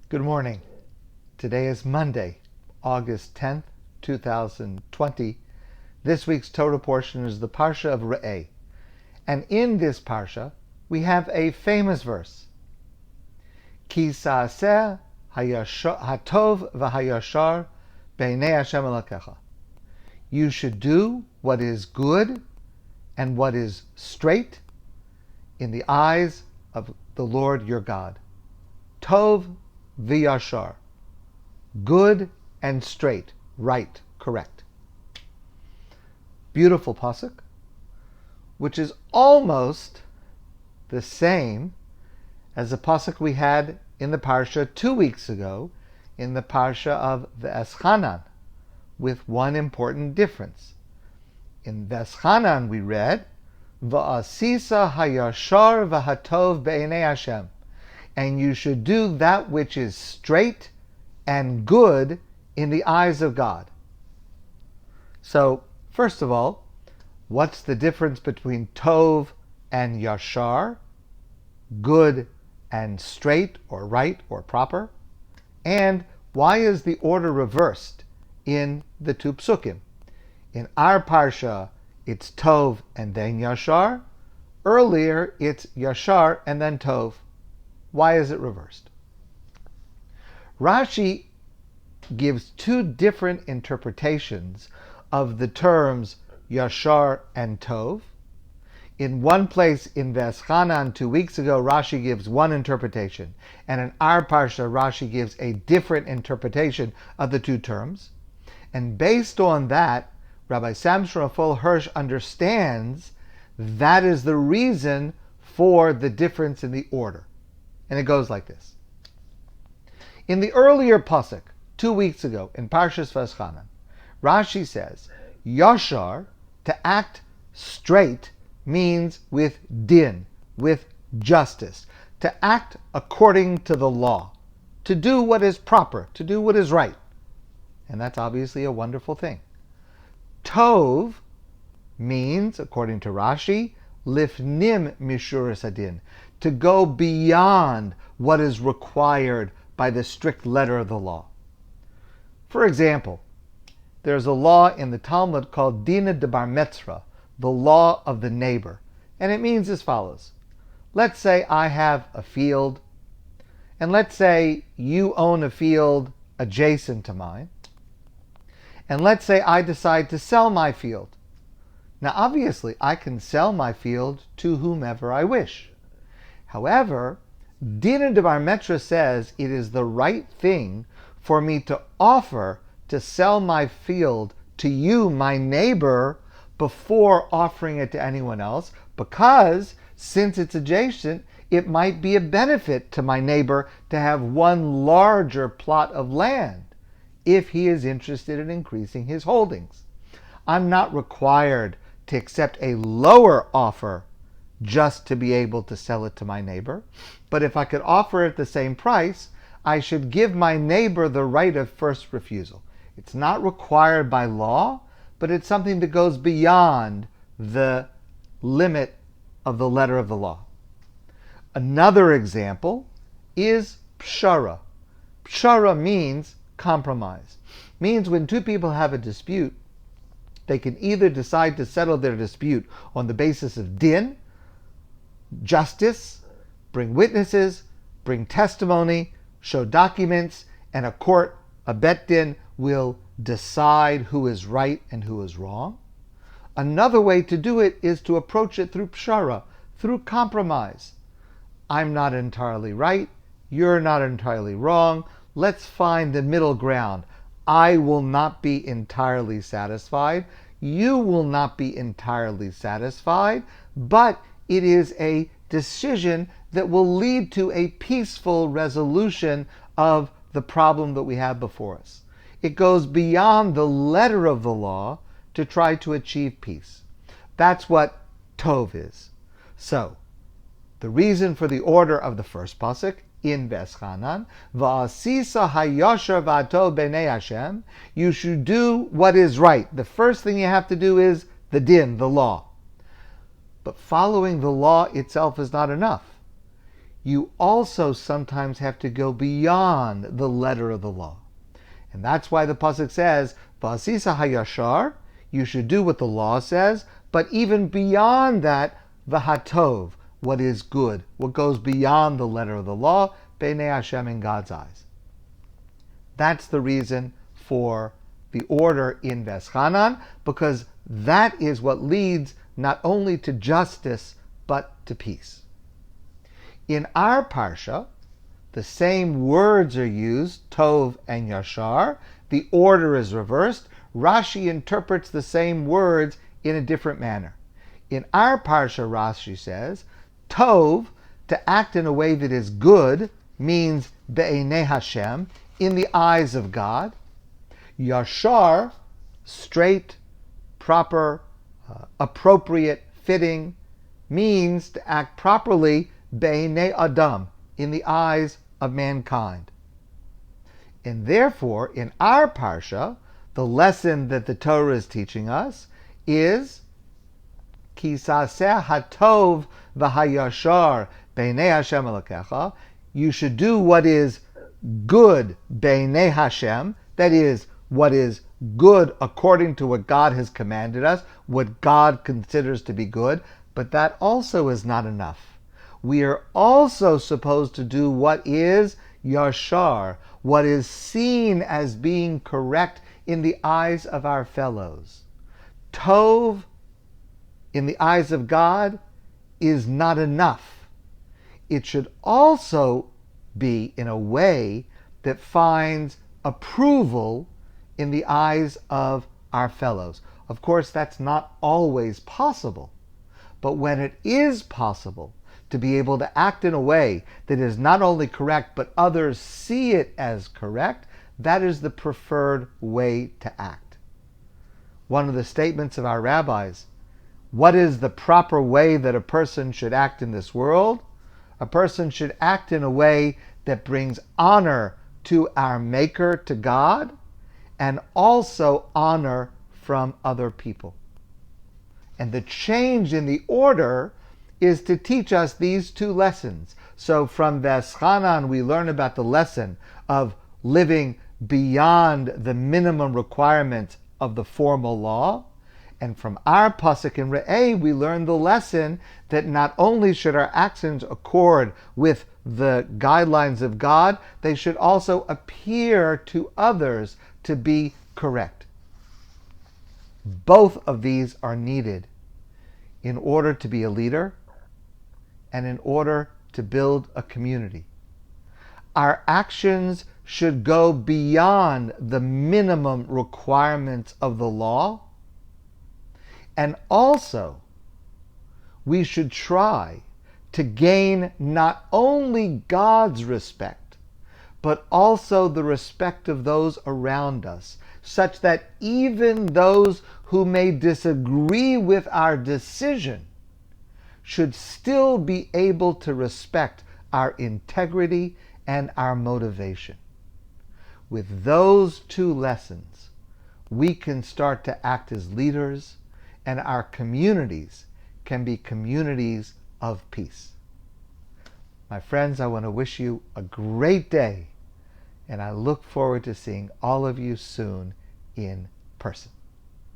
Good morning. Today is Monday, August 10th, 2020. This week's Torah portion is the Parsha of Re'eh. And in this Parsha, we have a famous verse. Ki sa'aseh hatov v'hayashar b'nei Hashem Elokecha. You should do what is good and what is straight in the eyes of the Lord your God. Tov v'yashar. Good and straight, right, correct. Beautiful pasuk, which is almost the same as the pasuk we had in the parsha 2 weeks ago, in the parsha of V'eschanan, with one important difference. In V'eschanan we read, V'asisa hayashar v'hatov be'enei Hashem, and you should do that which is straight and good in the eyes of God. So, first of all, what's the difference between tov and yashar? Good and straight, or right, or proper? And why is the order reversed in the two psukim? In our parsha, it's tov and then yashar. Earlier, it's yashar and then tov. Why is it reversed? Rashi gives two different interpretations of the terms yashar and tov. In one place in V'eschanan 2 weeks ago, Rashi gives one interpretation, and in our parsha, Rashi gives a different interpretation of the two terms. And based on that, Rabbi Samson Raphael Hirsch understands that is the reason for the difference in the order. And it goes like this. In the earlier pasuk, 2 weeks ago, in Parshas V'eschanan, Rashi says, Yashar, to act straight, means with din, with justice, to act according to the law, to do what is proper, to do what is right. And that's obviously a wonderful thing. Tov means, according to Rashi, lifnim mishuras hadin, to go beyond what is required by the strict letter of the law. For example, there's a law in the Talmud called Dina de Bar Metzra, the law of the neighbor. And it means as follows. Let's say I have a field, and let's say you own a field adjacent to mine, and let's say I decide to sell my field. Now obviously I can sell my field to whomever I wish. However, Dina de Bar Metzra says it is the right thing for me to offer to sell my field to you, my neighbor, before offering it to anyone else, because since it's adjacent, it might be a benefit to my neighbor to have one larger plot of land if he is interested in increasing his holdings. I'm not required to accept a lower offer just to be able to sell it to my neighbor. But if I could offer it the same price, I should give my neighbor the right of first refusal. It's not required by law, but it's something that goes beyond the limit of the letter of the law. Another example is pshara. Pshara means compromise. Means when two people have a dispute, they can either decide to settle their dispute on the basis of din, justice, bring witnesses, bring testimony, show documents, and a court, a bet din, will decide who is right and who is wrong. Another way to do it is to approach it through pshara, through compromise. I'm not entirely right, you're not entirely wrong, let's find the middle ground. I will not be entirely satisfied, you will not be entirely satisfied, but it is a decision that will lead to a peaceful resolution of the problem that we have before us. It goes beyond the letter of the law to try to achieve peace. That's what tov is. So, the reason for the order of the first pasuk in V'eschanan, V'asisa hayashar v'atov b'nei Hashem, you should do what is right. The first thing you have to do is the din, the law. But following the law itself is not enough. you also sometimes have to go beyond the letter of the law. And that's why the pasuk says, V'asisa hayashar, you should do what the law says, but even beyond that, v'hatov, what is good, what goes beyond the letter of the law, b'nei Hashem, in God's eyes. That's the reason for the order in Veschanan, because that is what leads not only to justice, but to peace. In our parsha, the same words are used, Tov and Yashar. The order is reversed. Rashi interprets the same words in a different manner. In our parsha, Rashi says, Tov, to act in a way that is good, means Be'enei Hashem, in the eyes of God. Yashar, straight, proper, appropriate, fitting, means to act properly, Be'enei Adam, in the eyes of mankind. And therefore, in our parsha, the lesson that the Torah is teaching us is Ki saseh hatov v'hayashar b'nei Hashem Elokecha. You should do what is good b'nei Hashem, that is, what is good according to what God has commanded us, what God considers to be good, but that also is not enough. We are also supposed to do what is yashar, what is seen as being correct in the eyes of our fellows. Tov, in the eyes of God, is not enough. It should also be in a way that finds approval in the eyes of our fellows. Of course, that's not always possible. But when it is possible to be able to act in a way that is not only correct, but others see it as correct, that is the preferred way to act. One of the statements of our rabbis, what is the proper way that a person should act in this world? A person should act in a way that brings honor to our Maker, to God, and also honor from other people. And the change in the order is to teach us these two lessons. So from Veschanan we learn about the lesson of living beyond the minimum requirements of the formal law. And from our pasuk in Re'eh we learn the lesson that not only should our actions accord with the guidelines of God, they should also appear to others to be correct. Both of these are needed in order to be a leader and in order to build a community. Our actions should go beyond the minimum requirements of the law, and also we should try to gain not only God's respect, but also the respect of those around us, such that even those who may disagree with our decision should still be able to respect our integrity and our motivation. With those two lessons, we can start to act as leaders, and our communities can be communities of peace. My friends, I want to wish you a great day, and I look forward to seeing all of you soon in person.